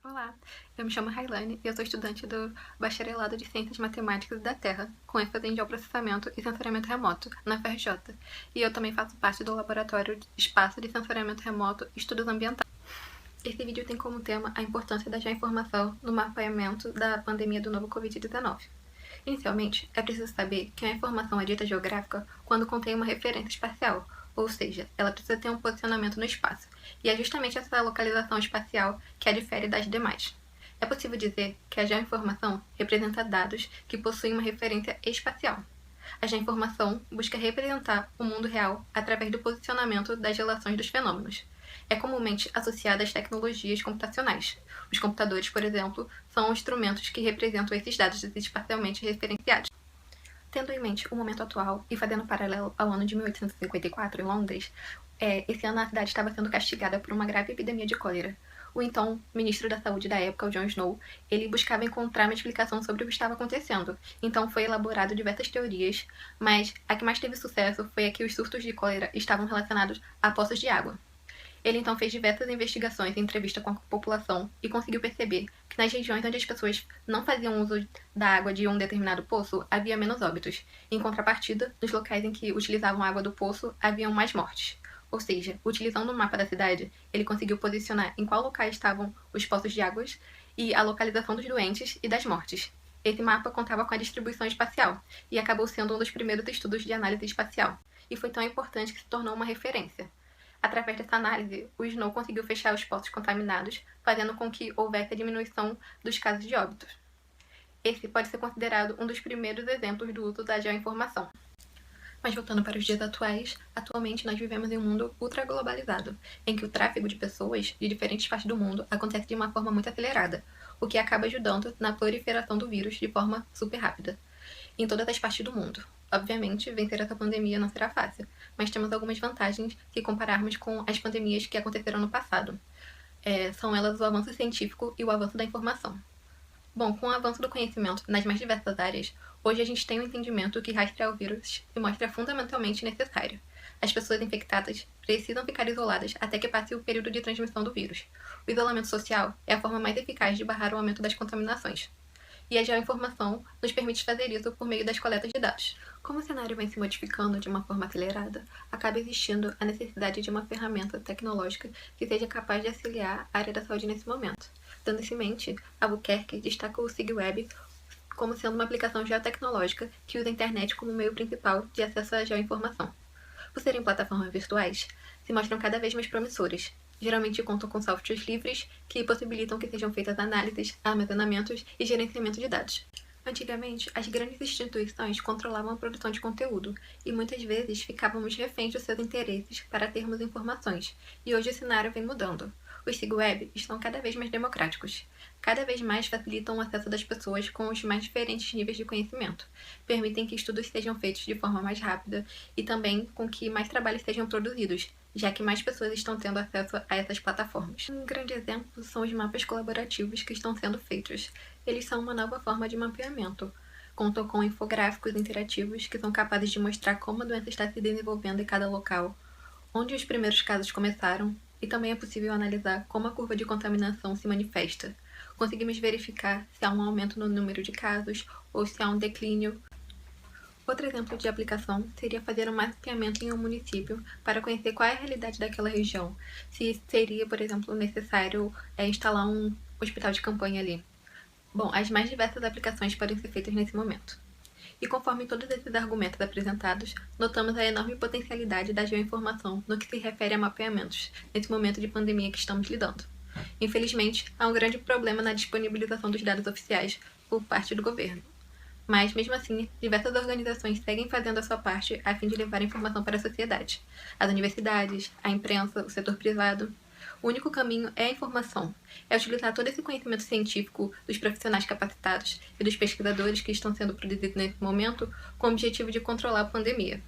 Olá, eu me chamo Railane e eu sou estudante do Bacharelado de Ciências Matemáticas da Terra, com ênfase em geoprocessamento e sensoriamento remoto, na UFRJ, e eu também faço parte do Laboratório de Espaço de Sensoriamento Remoto e Estudos Ambientais. Esse vídeo tem como tema a importância da geoinformação no mapeamento da pandemia do novo Covid-19. Inicialmente, é preciso saber que a informação é dita geográfica quando contém uma referência espacial, ou seja, ela precisa ter um posicionamento no espaço, e é justamente essa localização espacial que a difere das demais. É possível dizer que a geoinformação representa dados que possuem uma referência espacial. A geoinformação busca representar o mundo real através do posicionamento das relações dos fenômenos. É comumente associada às tecnologias computacionais. Os computadores, por exemplo, são instrumentos que representam esses dados espacialmente referenciados. Tendo em mente o momento atual e fazendo paralelo ao ano de 1854 em Londres, esse ano a cidade estava sendo castigada por uma grave epidemia de cólera. O então ministro da Saúde da época, o John Snow, ele buscava encontrar uma explicação sobre o que estava acontecendo. Então foi elaborado diversas teorias, mas a que mais teve sucesso foi a que os surtos de cólera estavam relacionados a poços de água. Ele então fez diversas investigações e entrevista com a população e conseguiu perceber que nas regiões onde as pessoas não faziam uso da água de um determinado poço, havia menos óbitos. Em contrapartida, nos locais em que utilizavam a água do poço, haviam mais mortes. Ou seja, utilizando o mapa da cidade, ele conseguiu posicionar em qual locais estavam os poços de águas e a localização dos doentes e das mortes. Esse mapa contava com a distribuição espacial e acabou sendo um dos primeiros estudos de análise espacial, e foi tão importante que se tornou uma referência. Através dessa análise, o Snow conseguiu fechar os poços contaminados, fazendo com que houvesse a diminuição dos casos de óbitos. Esse pode ser considerado um dos primeiros exemplos do uso da geoinformação. Mas voltando para os dias atuais, atualmente nós vivemos em um mundo ultraglobalizado, em que o tráfego de pessoas de diferentes partes do mundo acontece de uma forma muito acelerada, o que acaba ajudando na proliferação do vírus de forma super rápida, em todas as partes do mundo. Obviamente, vencer essa pandemia não será fácil, mas temos algumas vantagens se compararmos com as pandemias que aconteceram no passado. São elas o avanço científico e o avanço da informação. Bom, com o avanço do conhecimento nas mais diversas áreas, hoje a gente tem um entendimento que rastrear o vírus se mostra fundamentalmente necessário. As pessoas infectadas precisam ficar isoladas até que passe o período de transmissão do vírus. O isolamento social é a forma mais eficaz de barrar o aumento das contaminações. E a geoinformação nos permite fazer isso por meio das coletas de dados. Como o cenário vem se modificando de uma forma acelerada, acaba existindo a necessidade de uma ferramenta tecnológica que seja capaz de auxiliar a área da saúde nesse momento. Tendo-se em mente, Albuquerque destaca o SigWeb como sendo uma aplicação geotecnológica que usa a internet como meio principal de acesso à geoinformação. Por serem plataformas virtuais, se mostram cada vez mais promissoras. Geralmente contam com softwares livres que possibilitam que sejam feitas análises, armazenamentos e gerenciamento de dados. Antigamente, as grandes instituições controlavam a produção de conteúdo e muitas vezes ficávamos reféns dos seus interesses para termos informações, e hoje o cenário vem mudando. Os SigWeb estão cada vez mais democráticos. Cada vez mais facilitam o acesso das pessoas com os mais diferentes níveis de conhecimento. Permitem que estudos sejam feitos de forma mais rápida e também com que mais trabalhos sejam produzidos, já que mais pessoas estão tendo acesso a essas plataformas. Um grande exemplo são os mapas colaborativos que estão sendo feitos. Eles são uma nova forma de mapeamento. Contam com infográficos interativos que são capazes de mostrar como a doença está se desenvolvendo em cada local, onde os primeiros casos começaram, e também é possível analisar como a curva de contaminação se manifesta. Conseguimos verificar se há um aumento no número de casos ou se há um declínio. Outro exemplo de aplicação seria fazer um mapeamento em um município para conhecer qual é a realidade daquela região. Se seria, por exemplo, necessário instalar um hospital de campanha ali. Bom, as mais diversas aplicações podem ser feitas nesse momento. E conforme todos esses argumentos apresentados, notamos a enorme potencialidade da geoinformação no que se refere a mapeamentos, nesse momento de pandemia que estamos lidando. Infelizmente, há um grande problema na disponibilização dos dados oficiais por parte do governo. Mas, mesmo assim, diversas organizações seguem fazendo a sua parte a fim de levar a informação para a sociedade. As universidades, a imprensa, o setor privado. O único caminho é a informação. É utilizar todo esse conhecimento científico dos profissionais capacitados e dos pesquisadores que estão sendo produzidos nesse momento com o objetivo de controlar a pandemia.